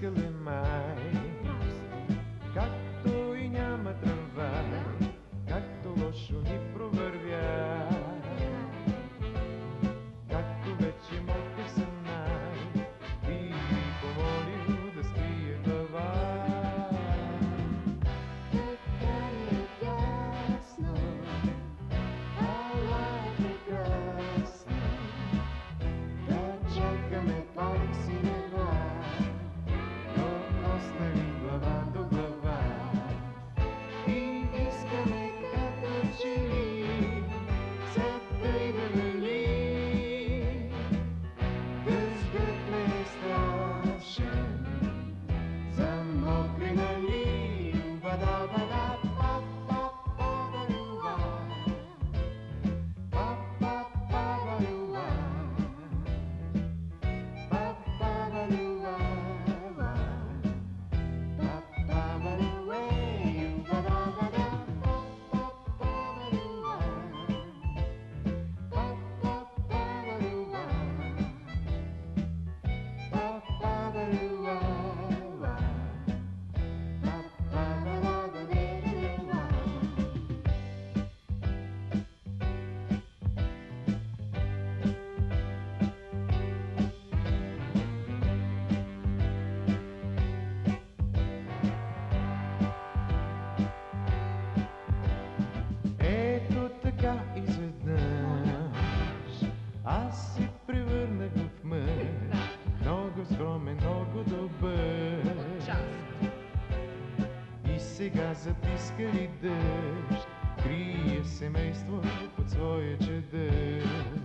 искали май. Както и няма трамвай, както лошо ни провървя, както вече мокър съм най, би помолил да скрие глава. Така ми е ясно, ала е прекрасно, да чакаме пак синева, Но остави глава до глава и искаме като че ли светът да вали. Дъждът не е страшен за мокри, нали? Бада, бада, па, па, па, балюва, па, па, па, балюва, па, па, балюва, па, па, балюва, бада, бада, па, па, па, балюва, па, па, па, балюва, па, па, балюва. Ето така изведнъж аз се превърнах в мъж, много скромен, много добър. И сега затиска ли дъжд, крие семейство под своя чадър.